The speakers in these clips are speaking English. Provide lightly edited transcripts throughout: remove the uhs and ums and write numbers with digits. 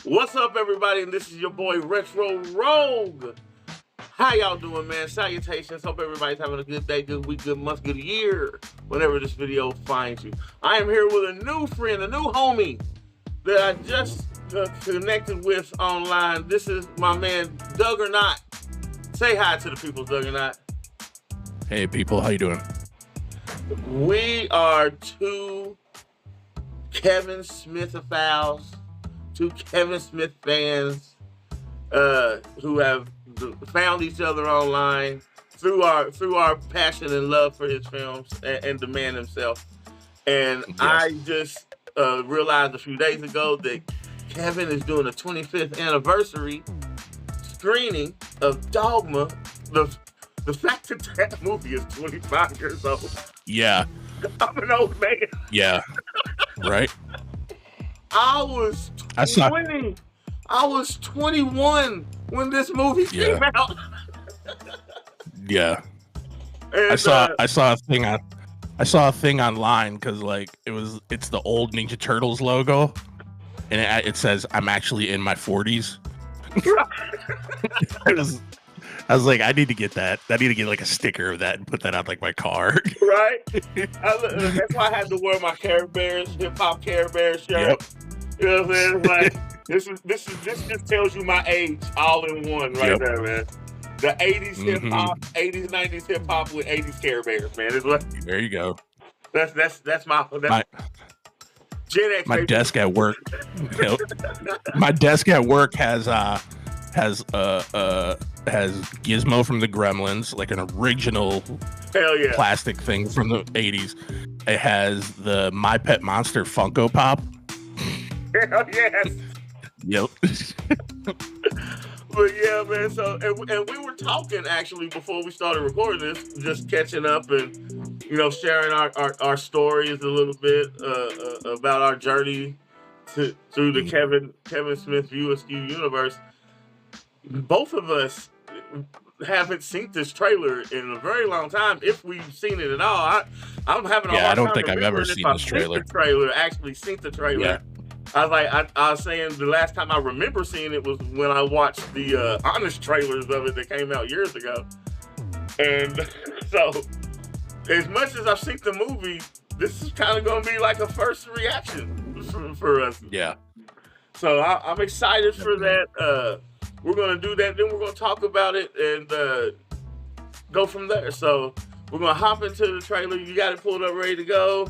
What's up, everybody? And this is your boy Retro Rogue. How y'all doing, man? Salutations. Hope everybody's having a good day, good week, good month, good year. Whenever this video finds you, I am here with a new friend, a new homie that I just connected with online. This is my man Doug or Not. Say hi to the people, Doug or Not. Hey, people. How you doing? We are two Kevin Smith-ophiles, two Kevin Smith fans who have found each other online through our passion and love for his films and the man himself. And yes. I just realized a few days ago that Kevin is doing a 25th anniversary screening of Dogma. The fact that that movie is 25 years old. Yeah. I'm an old man. Yeah. Right? I was 20. I was 21 when this movie came out. Yeah. And, I saw a thing online because it's the old Ninja Turtles logo, and it says I'm actually in my 40s. I was like, I need to get that. I need to get like a sticker of that and put that on like my car. Right. That's why I had to wear my Care Bears, hip hop Care Bears shirt. Yep. You know what I'm saying? Like this just tells you my age all in one right there, man. The 80s hip hop, 80s, 90s hip hop with 80s Care Bears, man. Is what. There you go. That's my Gen X. My desk at work. My desk at work has Gizmo from the Gremlins, like an original plastic thing from the 80s. It has the My Pet Monster Funko Pop. Hell yes. Yep. But yeah, man. So and we were talking actually before we started recording this, just catching up and sharing our stories a little bit about our journey through the Kevin Smith View Askew universe. Both of us haven't seen this trailer in a very long time, if we've seen it at all. I'm having a hard time. I don't think I've ever seen this trailer. Actually seen the trailer. Yeah. I was saying the last time I remember seeing it was when I watched the Honest trailers of it that came out years ago. And so, as much as I've seen the movie, this is kind of going to be like a first reaction for us. Yeah. So I'm excited for that. We're going to do that. Then we're going to talk about it and go from there. So we're going to hop into the trailer. You got it pulled up, ready to go.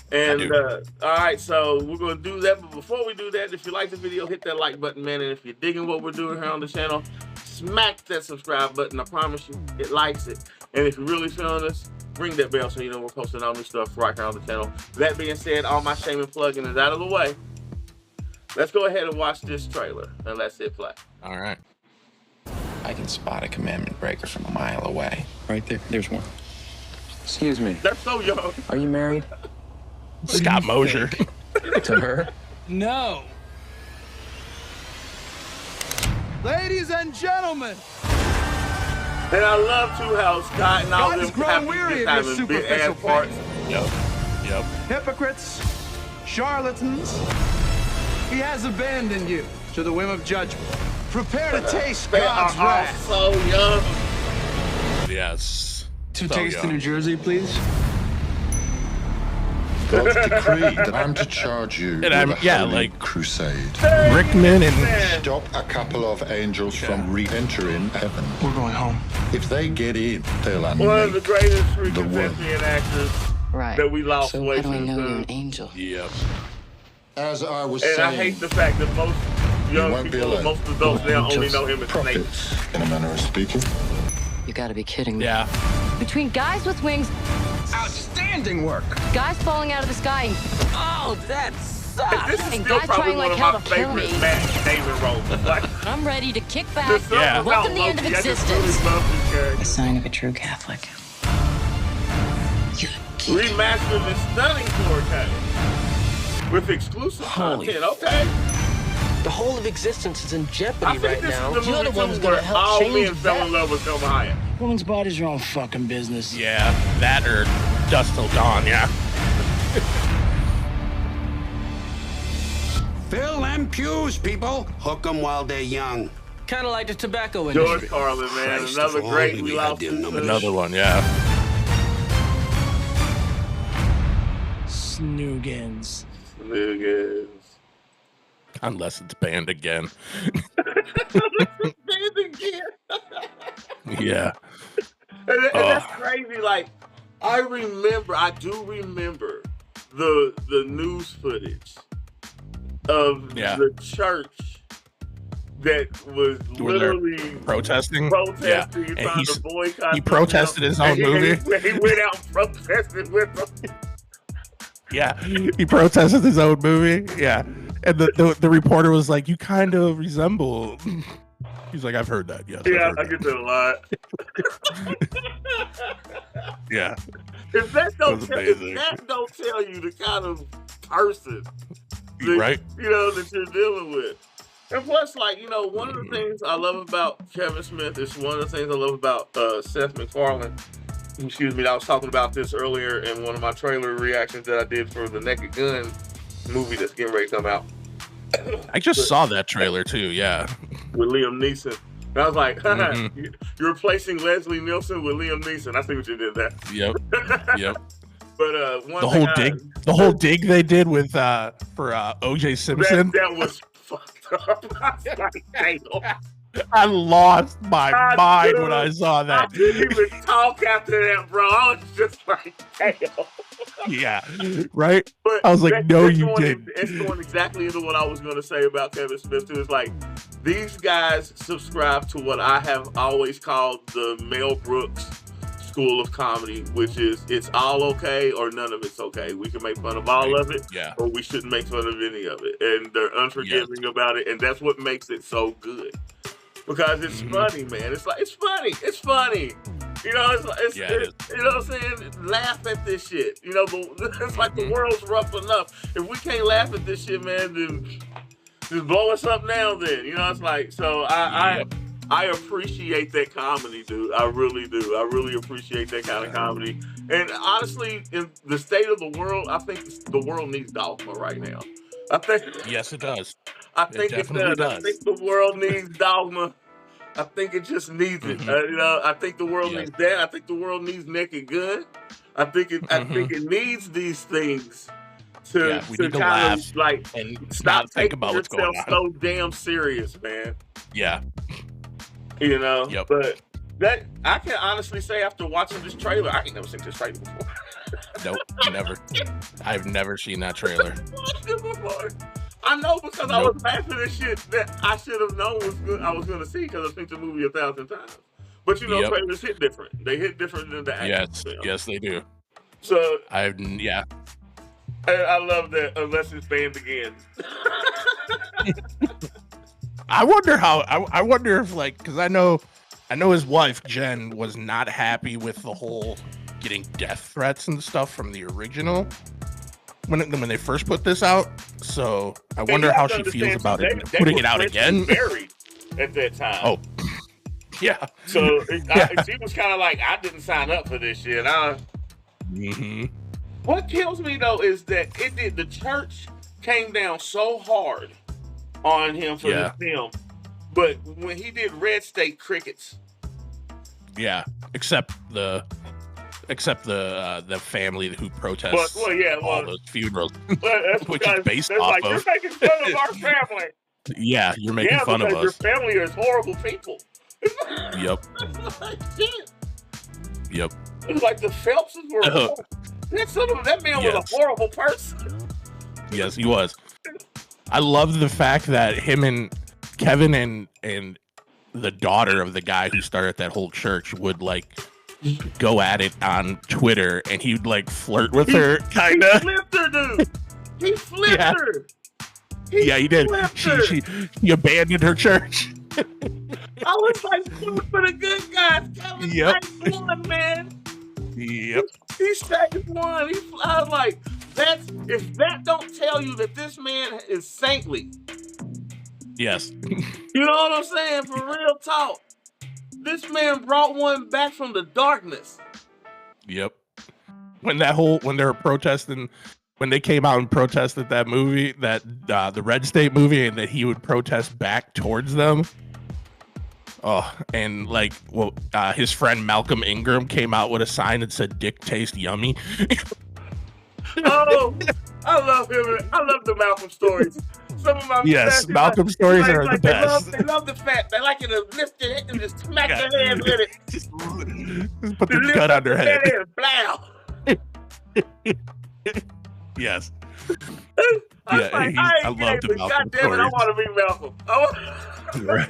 And all right, so we're going to do that. But before we do that, if you like the video, hit that like button, man. And if you're digging what we're doing here on the channel, smack that subscribe button. I promise you, it likes it. And if you're really feeling us, ring that bell so you know we're posting all new stuff right here on the channel. That being said, all my shame and plugging is out of the way. Let's go ahead and watch this trailer and let's hit play. All right. I can spot a commandment breaker from a mile away. Right there. There's one. Excuse me. They're so young. Are you married? Scott Mosier. To her? No. Ladies and gentlemen. And I love too how Scott and all God them has grown weary of your superficial parts. Yep. Hypocrites, charlatans. He has abandoned you to the whim of judgment. Prepare to taste God's wrath. So young. Yes. Two takes to New Jersey, please. God's decreed that I'm to charge you with a holy crusade. Rickman and stop a couple of angels from re-entering heaven. We're going home. If they get in, they'll unmake one of the greatest freaking world. lesbian actors that we lost so way how do I too know soon. you're an angel? Yep. As I was And saying, I hate the fact that most young people, most adults now only know him as Snake. prophets, in a manner of speaking. You gotta be kidding me. Yeah. Between guys with wings, Outstanding work. guys falling out of the sky, Oh, that sucks. This is and still guys probably trying one like of hell my to kill favorite me. Matt Damon roles. Like, I'm ready to kick back. Yeah. Welcome the end of existence. The sign of a true Catholic. Remastered and stunning 4K with exclusive content. Okay. The whole of existence is in I jeopardy think right this now. is the You're movie the ones too gonna where help all change men fell in love with Selma Hayek. Women's bodies are all fucking business. Yeah. That or Dust Till Dawn, yeah. Fill them pews, people. Hook them while they're young. Kind of like the tobacco industry. George Carlin, man, Christ, another if great. only We we had lost them numbers. Another one, yeah. Snoogans. Niggas. Unless it's banned again. Banned again. Yeah. And that's crazy. Like, I do remember the news footage of the church that was literally protesting. Yeah. And trying to boycott. He protested his own movie. He went out and protested with them. Yeah, he protested his own movie. Yeah, and the reporter was like, "You kind of resemble." He's like, "I've heard that." Yes, yeah, I get that a lot. Yeah. If that don't tell you the kind of person right, that you're dealing with. And plus, like, one of the things I love about Kevin Smith is one of the things I love about Seth MacFarlane. Excuse me, I was talking about this earlier in one of my trailer reactions that I did for the Naked Gun movie that's getting ready to come out. I just saw that trailer too, yeah. With Liam Neeson. And I was like, you're replacing Leslie Nielsen with Liam Neeson. I see what you did there. Yep. But the whole dig they did with for O.J. Simpson. That was fucked up. I was like, damn. I lost my mind when I saw that. I didn't even talk after that, bro. I was just like, damn. Yeah, right? But I was like, no, you didn't. It's going exactly into what I was going to say about Kevin Smith, too. It's like, these guys subscribe to what I have always called the Mel Brooks school of comedy, which is it's all okay or none of it's okay. We can make fun of all of it, or we shouldn't make fun of any of it. And they're unforgiving about it, and that's what makes it so good. Because it's funny, man. It's funny. It's funny. You know what I'm saying? Laugh at this shit. It's like the world's rough enough. If we can't laugh at this shit, man, then just blow us up now. Then it's like so. I appreciate that comedy, dude. I really do. I really appreciate that kind of comedy. And honestly, in the state of the world, I think the world needs Dogma right now. Yes, it does. I think it does. I think the world needs Dogma. I think it just needs it. I think the world needs that. I think the world needs Naked Gun. I think it needs these things to kind of like and stop think about what's going on. So damn serious, man. Yeah. But that I can honestly say after watching this trailer, I ain't never seen this trailer before. Nope, never. I've never seen that trailer. I know because I was laughing at shit that I should have known was good. I was going to see because I've seen the movie 1,000 times. But trailers hit different. They hit different than the action. Yes, they do. So I love that. Unless it's banned again. I wonder how. I wonder if because I know his wife Jen was not happy with the whole getting death threats and stuff from the original when they first put this out. So I wonder how she feels about it putting it out again. Married at that time. Oh, yeah. So she was kind of like, I didn't sign up for this shit. What kills me though is that the church came down so hard on him for this film, but when he did Red State, crickets. Yeah, except the family who protests all those funerals, which is based off of. You're making fun of our family. Yeah, you're making fun of us. Your family is horrible people. Yep. Yep. It's like the Phelpses were. That man was a horrible person. Yes, he was. I love the fact that him and Kevin and the daughter of the guy who started that whole church would go at it on Twitter, and he'd flirt with her, kind of. He flipped her, dude. He flipped her. He did. She abandoned her church. I was like, for the good guys. Kevin saved one, man. Yep. He saved one. I was like, if that don't tell you that this man is saintly. Yes. You know what I'm saying? For real talk. This man brought one back from the darkness. Yep. When they were protesting when they came out and protested that movie, that the Red State movie, and that he would protest back towards them. Oh, and like, well, his friend Malcolm Ingram came out with a sign that said "Dick taste yummy." Oh, I love him. I love the Malcolm stories. Some of my Malcolm stories are the best. They love the fat. They like it to lift it and just smack their head with it. Just put the gun on their head. Blow. Yes. I love the Malcolm God damn it, I want to be Malcolm. Right.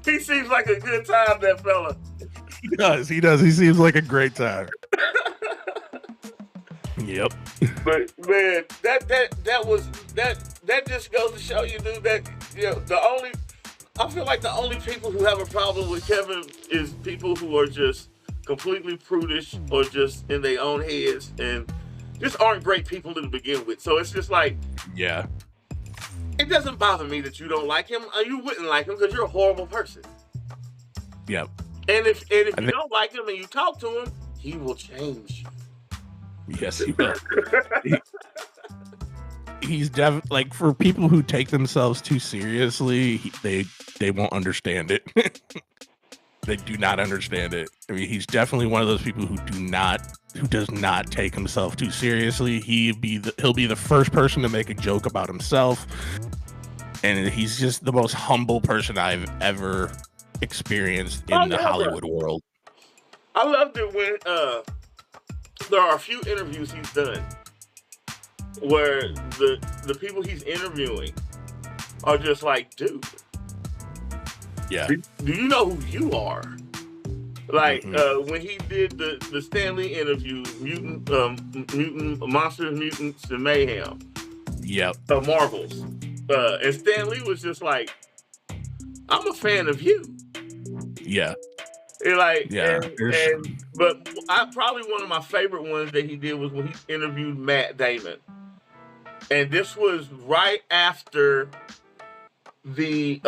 He seems like a good time, that fella. He does. He seems like a great time. Yep. But man, that just goes to show you, dude, that I feel like the only people who have a problem with Kevin is people who are just completely prudish or just in their own heads and just aren't great people to begin with. So it's just like, yeah, it doesn't bother me that you don't like him. You wouldn't like him because you're a horrible person. Yep. And if you don't like him and you talk to him, he will change you. Yes, he will. He's like, for people who take themselves too seriously, they won't understand it. They do not understand it. I mean, he's definitely one of those people who does not take himself too seriously. He'll be the first person to make a joke about himself, and he's just the most humble person I've ever experienced in the Hollywood world. I loved it when there are a few interviews he's done where the people he's interviewing are just like, dude, yeah, do you know who you are? Like, when he did the Stan Lee interview, Monsters, Mutants, and Mayhem. Yep. Marvels. And Stan Lee was just like, I'm a fan of you. Yeah. And like, yeah. But probably one of my favorite ones that he did was when he interviewed Matt Damon. And this was right after the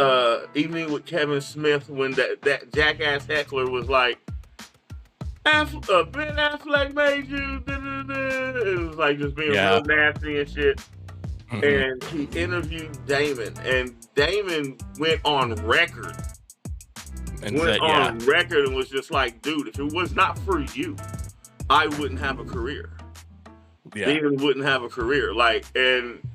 Evening with Kevin Smith, when that jackass heckler was like, Ben Affleck made you. It was like just being real nasty and shit. Mm-hmm. And he interviewed Damon, and Damon went on record. And was just like, dude, if it was not for you, I wouldn't have a career. Yeah. Damon wouldn't have a career. Like, and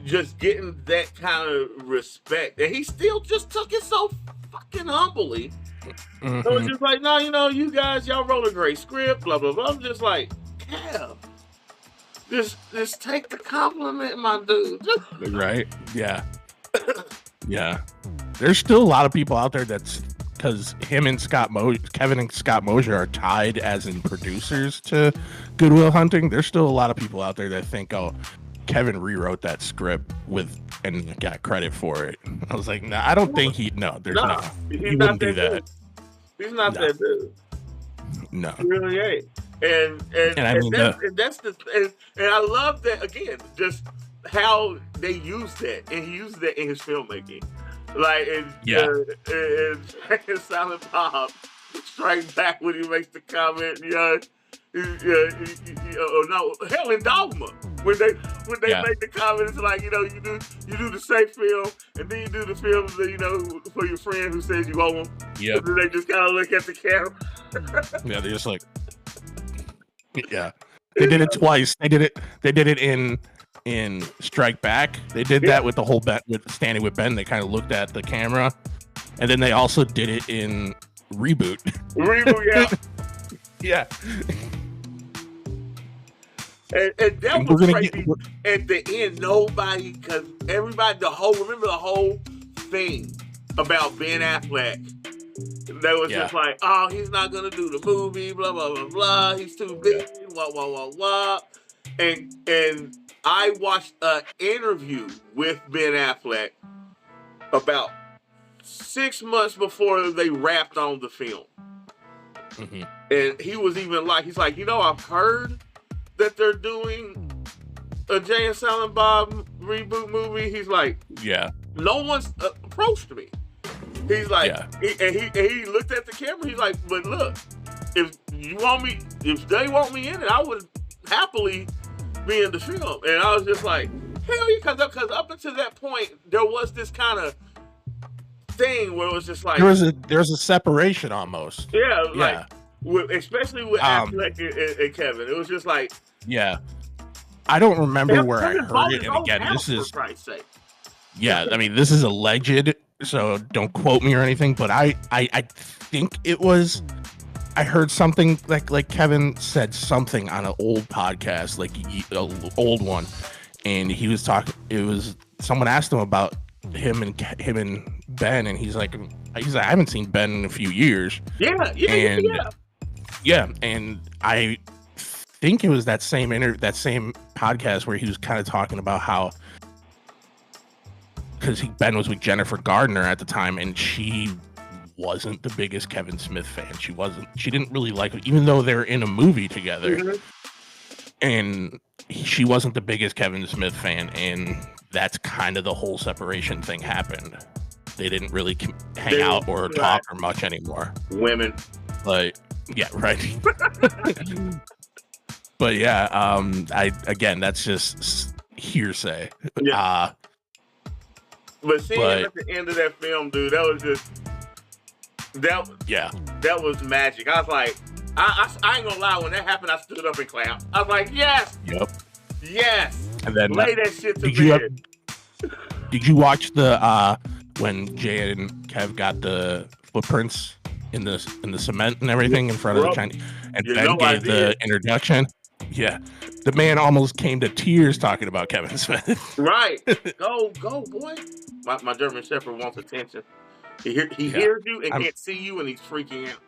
just getting that kind of respect, and he still just took it so fucking humbly. Mm-hmm. So it's just like, no, you guys, y'all wrote a great script, blah blah blah. I'm just like, Kev, just take the compliment, my dude. Right? Yeah. Yeah. There's still a lot of people out there that's, because Kevin and Scott Mosier are tied as in producers to Good Will Hunting. There's still a lot of people out there that think, oh, Kevin rewrote that script and got credit for it. I was like, nah, I don't think he wouldn't do that. He's not that dude. No. He really ain't. And I love that, again, just how they used that, and he used that in his filmmaking. Like, and Silent Bob strikes back when he makes the comment, hell, in Dogma, when they make the comments like, you do the safe film, and then you do the film that, for your friend who says you owe him. Yeah. And then they just kind of look at the camera. Yeah, they're just like, yeah. They did it twice. They did it in Strike Back. They did that with the whole with Standing with Ben. They kind of looked at the camera, and then they also did it in Reboot. Yeah. Yeah. And that was crazy. At the end, because everybody, remember the whole thing about Ben Affleck. They was just like, oh, he's not gonna do the movie, blah blah blah blah. He's too big, wah wah wah wah. And I watched an interview with Ben Affleck about 6 months before they wrapped on the film. Mm-hmm. And he was even like, he's like, I've heard that they're doing a Jay and Silent Bob reboot movie. He's like, yeah, no one's approached me. He's like, he looked at the camera. He's like, but look, if they want me in it, I would happily be in the film. And I was just like, hell yeah, because up until that point, there was this kind of thing where it was just like there's a separation almost. Yeah, like especially with Affleck and Kevin, it was just like I don't remember where I heard it, and again, this is for Christ's sake. Yeah, I mean, this is alleged, so don't quote me or anything. But I think it was. I heard something like Kevin said something on an old podcast, like an old one, and he was talking. It was someone asked him about him and Ben, and he's like, I haven't seen Ben in a few years. Yeah, and I think it was that same podcast where he was kind of talking about how, because Ben was with Jennifer Gardner at the time, and she wasn't the biggest Kevin Smith fan. She didn't really like it, even though they were in a movie together. And she wasn't the biggest Kevin Smith fan, and that's kind of the whole separation thing happened. They didn't really hang out or talk or much anymore. Women. Like, yeah, right. But yeah, again, that's just hearsay. Yeah. But seeing him at the end of that film, dude, that was just that was magic. I was like, I ain't gonna lie, when that happened, I stood up and clapped. I was like, yes, yes. And then lay that shit to bed. Did you watch the when Jay and Kev got the footprints in the cement and everything in front of the Chinese, and Ben gave the introduction? Yeah, the man almost came to tears talking about Kevin Smith. Right, go boy. My German Shepherd wants attention. He hears you and can't see you, and he's freaking out.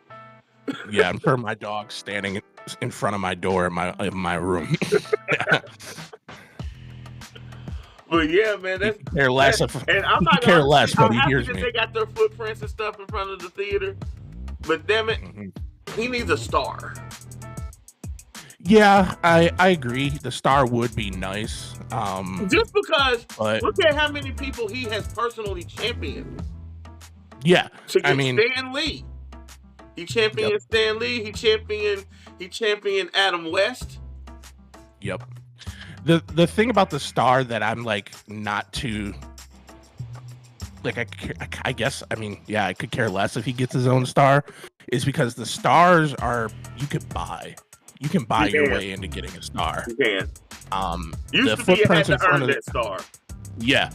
Yeah, I'm sure my dog's standing in front of my door in my room. But yeah, man, that's care less. And I'm not care less, but he hears me. They got their footprints and stuff in front of the theater, but damn it, he needs a star. Yeah, I agree. The star would be nice. Just because look at how many people he has personally championed. Yeah, I mean, Stan Lee. He championed Stan Lee. He championed Adam West. Yep. The thing about the star that I'm like not too like I guess I mean I could care less if he gets his own star is because the stars are you can buy your way into getting a star. You can. The footprints in front of that star. Yeah.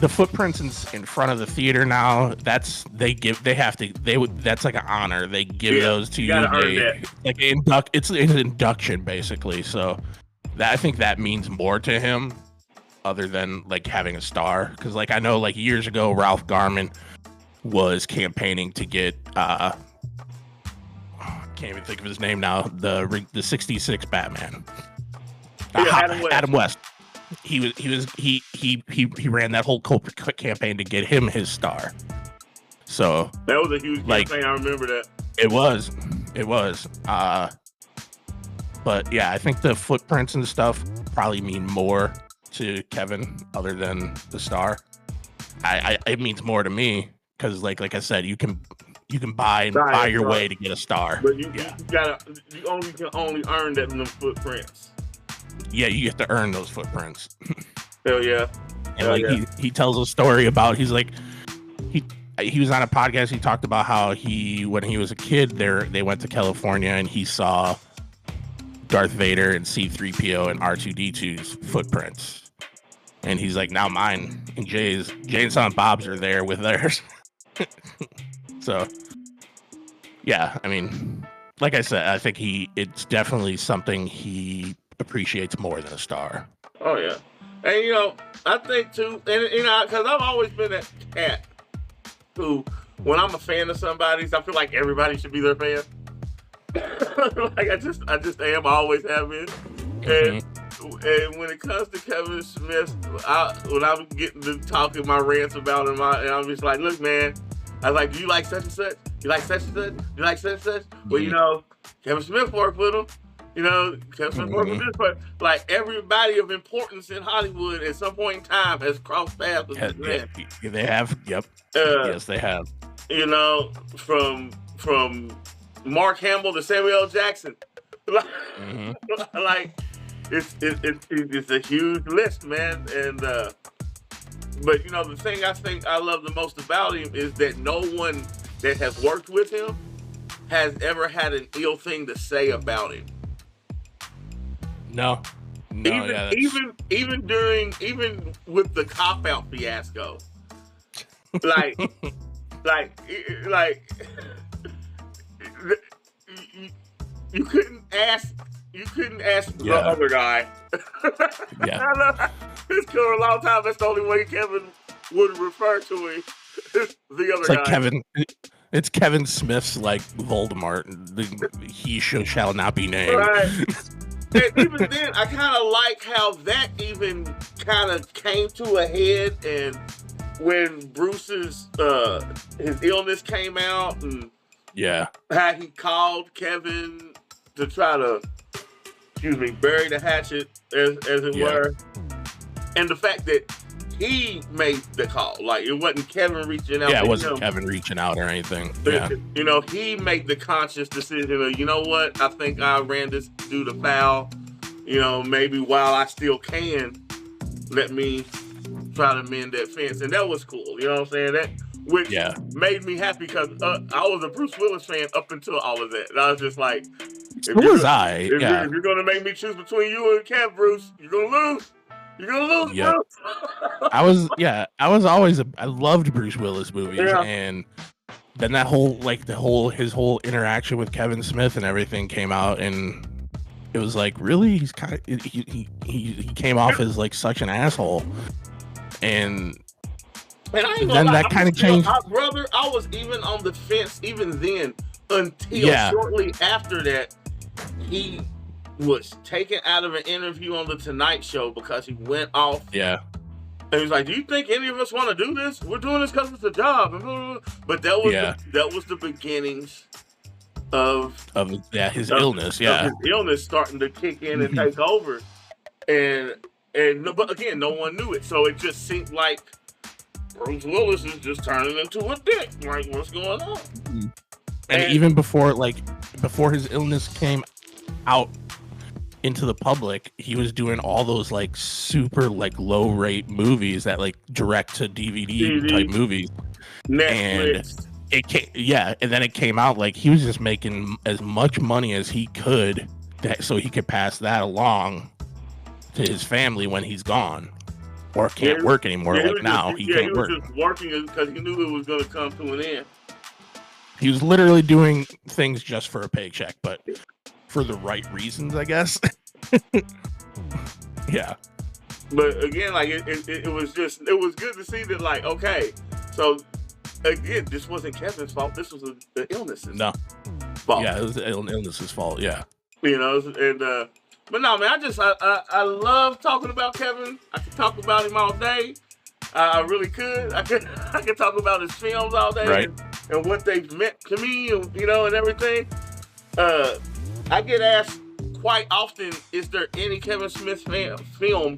The footprints in front of the theater now, that's like an honor. They give those to you. It's an induction basically. So I think that means more to him other than like having a star. Because like I know like years ago Ralph Garman was campaigning to get I can't even think of his name now, the 66 Batman. Adam West. He ran that whole campaign to get him his star. So that was a huge campaign. I remember that. It was. But yeah, I think the footprints and stuff probably mean more to Kevin other than the star. It means more to me because like I said, you can buy your way to get a star. But you can only earn that in the footprints. Yeah, you get to earn those footprints. Hell yeah. And he tells a story about he was on a podcast. He talked about how when he was a kid they went to California and he saw Darth Vader and C-3PO and R2-D2's footprints. And he's like, now mine and Jay and Silent Bob's are there with theirs. So yeah, I mean, like I said, I think it's definitely something he appreciates more than a star. Oh yeah. And I think too, and because I've always been that cat who, when I'm a fan of somebody's, I feel like everybody should be their fan. Like I just am, I always have been. And when it comes to Kevin Smith, when I'm getting to talking my rants about him, and I'm just like, look, man, I was like, do you like such and such? You like such and such? You like such and such? Well, Kevin Smith worked with him. Kevin Smith worked with this person. Like everybody of importance in Hollywood at some point in time has crossed paths with this man. They have. Yep. Yes, they have. From Mark Hamill to Samuel L. Jackson. Like it's a huge list, man. And but you know, the thing I think I love the most about him is that no one that has worked with him has ever had an ill thing to say about him. No, even with the cop out fiasco, like you couldn't ask the other guy. Yeah, it's for a long time. That's the only way Kevin would refer to him. The other guy. It's Kevin Smith's like Voldemort. He shall not be named. Right. And even then, I kind of like how that even kind of came to a head, and when Bruce's his illness came out, and how he called Kevin to try to, bury the hatchet, as it were, and the fact that he made the call, like it wasn't Kevin reaching out. Yeah, it wasn't Kevin reaching out or anything. Yeah, he made the conscious decision of, you know what, I think I ran this dude afoul. Maybe while I still can, let me try to mend that fence, and that was cool. You know what I'm saying? That which made me happy because I was a Bruce Willis fan up until all of that, and I was just like, If you're gonna make me choose between you and Kev, Bruce, you're gonna lose. You're gonna lose, yeah. I loved Bruce Willis movies, and then that his whole interaction with Kevin Smith and everything came out, and it was like, really, he's kind of he came off as like such an asshole, and then that kind of changed. Brother, I was even on the fence even then until shortly after that he was taken out of an interview on the Tonight Show because he went off. Yeah. And he's like, "Do you think any of us want to do this? We're doing this because it's a job." But that was the beginnings of his illness. Yeah, his illness starting to kick in and take over. But again, no one knew it, so it just seemed like Bruce Willis is just turning into a dick. Like, what's going on? And even before his illness came out into the public, he was doing all those like super like low rate movies that like direct to DVD type movies. Netflix. And then it came out like he was just making as much money as he could so he could pass that along to his family when he's gone or can't work anymore. He can't work. He was just working because he knew it was going to come to an end. He was literally doing things just for a paycheck, but for the right reasons, I guess. Yeah. But again, like it was good to see that, like, okay, so again, this wasn't Kevin's fault. This was the illness's fault. Yeah, it was the illness's fault. Yeah. But no, man, I love talking about Kevin. I could talk about him all day. I really could. I could talk about his films all day and what they've meant to me, and everything. I get asked quite often, is there any Kevin Smith film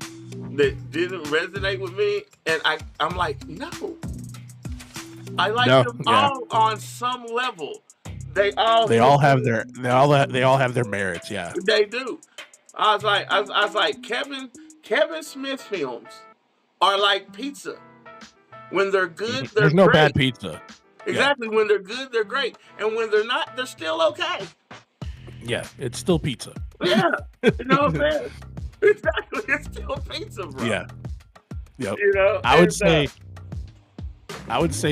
that didn't resonate with me? And I'm like, no. I like them all on some level. They all have their merits. Yeah, they do. I was like, Kevin Smith films are like pizza. When they're good, there's no bad pizza. Exactly. Yeah. When they're good, they're great, and when they're not, they're still okay. Yeah, it's still pizza. Yeah, you know what I'm saying? Exactly, it's still pizza, bro. Yeah. Yep. I would say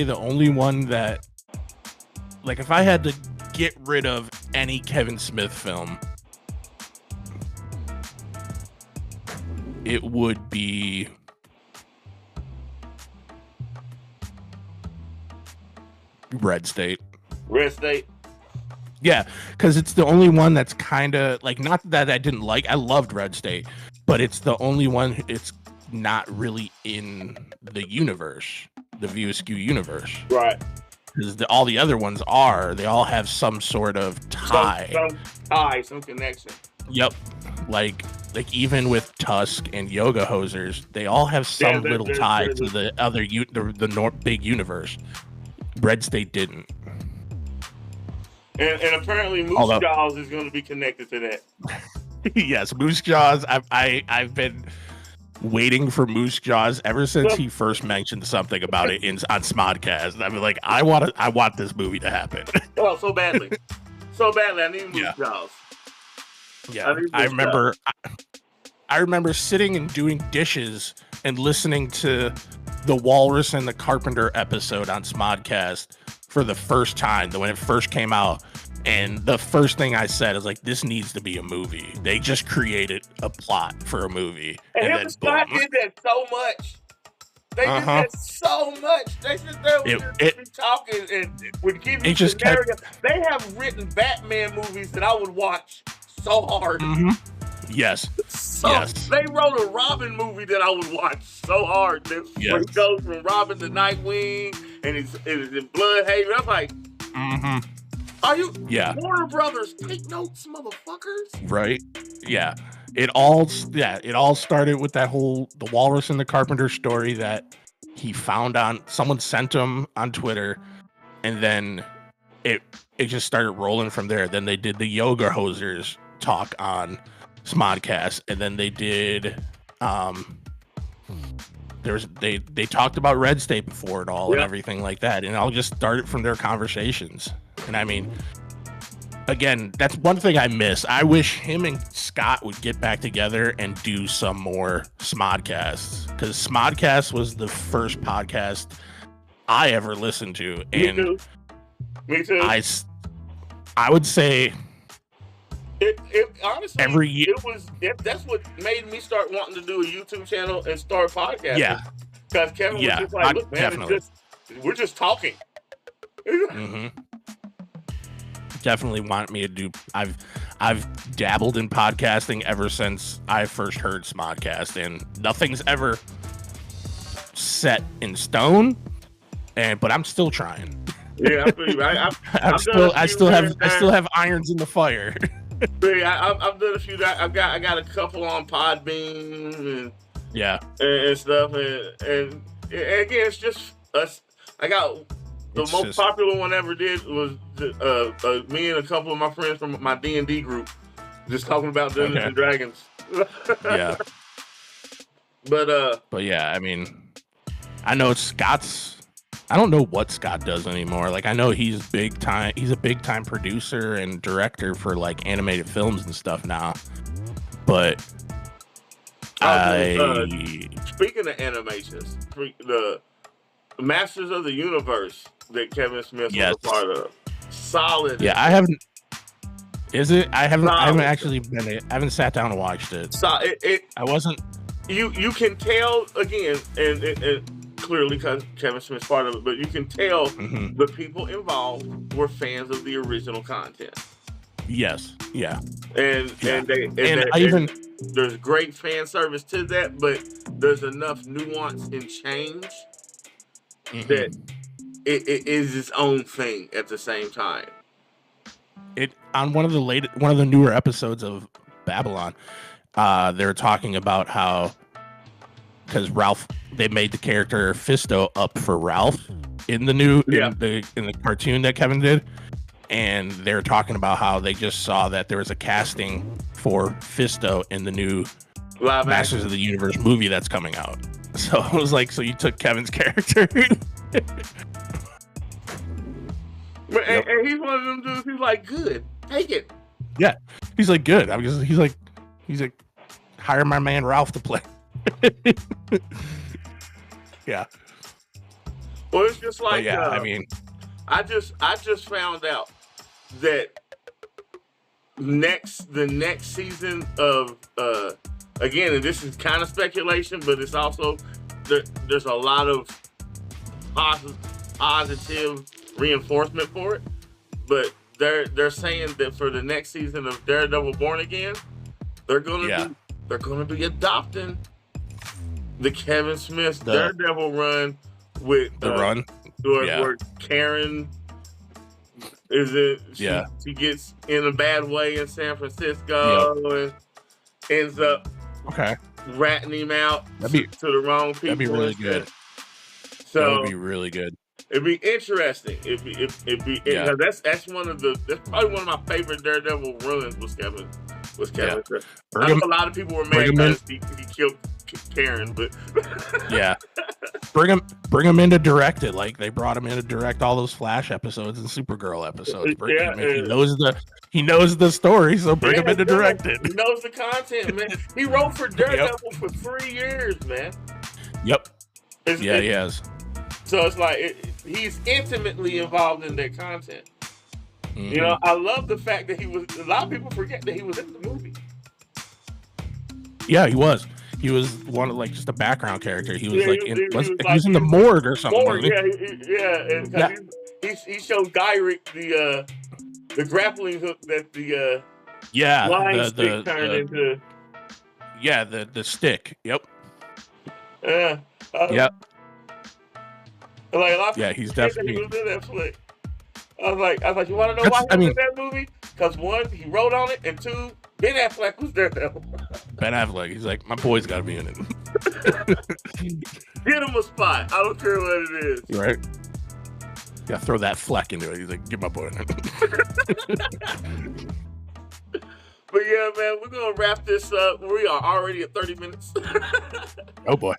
the only one that, like, if I had to get rid of any Kevin Smith film, it would be Red State. Red State? Yeah, because it's the only one that's kind of, like, not that I didn't like, I loved Red State, but it's the only one, it's not really in the universe, the View Askew universe. Right. Because all the other ones they all have some sort of tie. Some connection. Yep. Like even with Tusk and Yoga Hosers, they all have some little tie to the other, the big universe. Red State didn't. And apparently Moose Jaws is going to be connected to that. Yes, Moose Jaws. I've been waiting for Moose Jaws ever since he first mentioned something about it on Smodcast. I mean, like, I want this movie to happen. Oh, so badly. I need Moose Jaws. Yeah, I remember sitting and doing dishes and listening to the Walrus and the Carpenter episode on Smodcast for the first time when it first came out. And the first thing I said is like, this needs to be a movie. They just created a plot for a movie. And him and Scott did that so much. They did that so much. They sit there with be talking and would give you scenario. They have written Batman movies that I would watch so hard. Mm-hmm. Yes. They wrote a Robin movie that I would watch so hard. Where he goes from Robin to Nightwing and he's in Bloodhaven. I'm like, are you Warner Brothers? Take notes, motherfuckers. Right? Yeah. It all started with that the Walrus and the Carpenter story that he found someone sent him on Twitter, and then it just started rolling from there. Then they did the Yoga Hosers talk on Smodcast, and then they did they talked about Red State before it all and everything like that, and I'll just start it from their conversations. And I mean, again, that's one thing I miss. I wish him and Scott would get back together and do some more Smodcasts, because Smodcast was the first podcast I ever listened to, and Me too. I would say it honestly every year that's what made me start wanting to do a YouTube channel and start podcasting. Yeah, because Kevin was just like, look, man, we're just talking. Definitely want me to do. I've dabbled in podcasting ever since I first heard Smodcast, and nothing's ever set in stone. But I'm still trying. Yeah, I feel you. I still have irons in the fire. I've done a few. I got a couple on Podbean and stuff, and again, it's just us. I got the most popular one I ever did was me and a couple of my friends from my D&D group just talking about Dungeons and Dragons. Yeah, but yeah, I mean, I know Scott's. I don't know what Scott does anymore. Like, I know he's big time. He's a big time producer and director for like animated films and stuff now. But speaking of animations, the Masters of the Universe that Kevin Smith was a part of, solid. Yeah, I haven't. Is it? I haven't actually been. I haven't sat down and watched it. So I wasn't. You can tell again, and clearly because Kevin Smith's part of it, but you can tell the people involved were fans of the original content. Yes. Yeah. And there's great fan service to that, but there's enough nuance and change that it is its own thing at the same time. It on one of the newer episodes of Babylon, they were talking about how, because Ralph, they made the character Fisto up for Ralph in the new in the cartoon that Kevin did, and they're talking about how they just saw that there was a casting for Fisto in the new live Masters of the Universe movie that's coming out. So I was like, so you took Kevin's character. And he's one of them dudes. He's like, good, take it. Yeah, he's like, good. He's like, hire my man Ralph to play. Yeah. Well, it's just like, I mean, I just found out that the next season of again, and this is kind of speculation, but it's also there's a lot of positive reinforcement for it. But they're saying that for the next season of Daredevil Born Again, they're gonna be adopting the Kevin Smith Daredevil run with the run where Karen she gets in a bad way in San Francisco and ends up ratting him out to the wrong people. That'd be really good. So that would be really good. It'd be interesting. It'd be that's probably one of my favorite Daredevil runs was Kevin Was Kevin? Yeah. I know a lot of people were mad because he killed Karen, but yeah, bring him in to direct it. Like they brought him in to direct all those Flash episodes and Supergirl episodes. He knows the story, so bring him in to direct it. He knows the content, man. He wrote for Daredevil for 3 years, man. Yep. He has. So it's like he's intimately involved in that content. Mm-hmm. You know, I love the fact that he was. A lot of people forget that he was in the movie. Yeah, he was. He was one of just a background character. He was he was in the morgue or something. And he showed Gyrick the grappling hook that the line stick turned into. Yeah, the stick. Yep. Yep. Like a lot of he's definitely. He was in that flick. I was like, you want to know why he was in that movie? Because one, he wrote on it, and two, Ben Affleck was there. Ben Affleck, he's like, my boy's got to be in it. Get him a spot. I don't care what it is. Right? Yeah, throw that Fleck into it. He's like, get my boy in it. But yeah, man, we're going to wrap this up. We are already at 30 minutes. Oh, boy.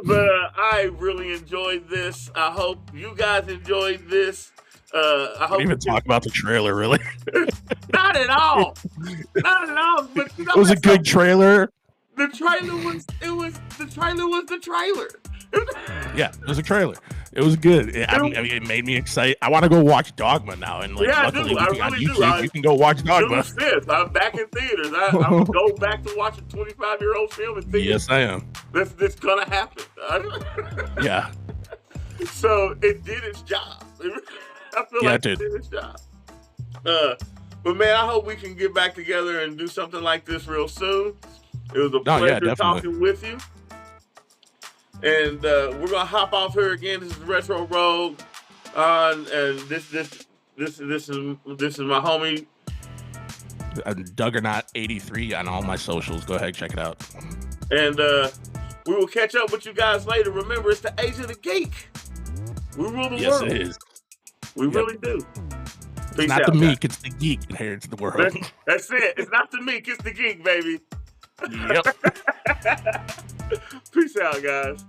But I really enjoyed this. I hope you guys enjoyed this. I hope didn't even talk about the trailer, really. Not at all. Not at all. But it was a good trailer. The trailer was the trailer. Yeah, it was a trailer. It was good. It made me excited. I want to go watch Dogma now, and luckily on YouTube you can go watch Dogma. I'm back in theaters. I'm go back to watch a 25-year-old film in theaters. Yes, I am. That's gonna happen. Yeah. So it did its job. I feel like it did its job. But man, I hope we can get back together and do something like this real soon. It was a pleasure talking with you. And we're gonna hop off here again. This is Retro Rogue, and this is my homie Duggernaut83 on all my socials. Go ahead, check it out. And we will catch up with you guys later. Remember, it's the age of the geek. We rule the world. Yes, it is. We really do. It's not the meek, it's the geek inherits the world. That's it. It's not the meek, it's the geek, baby. Yep. Peace out, guys.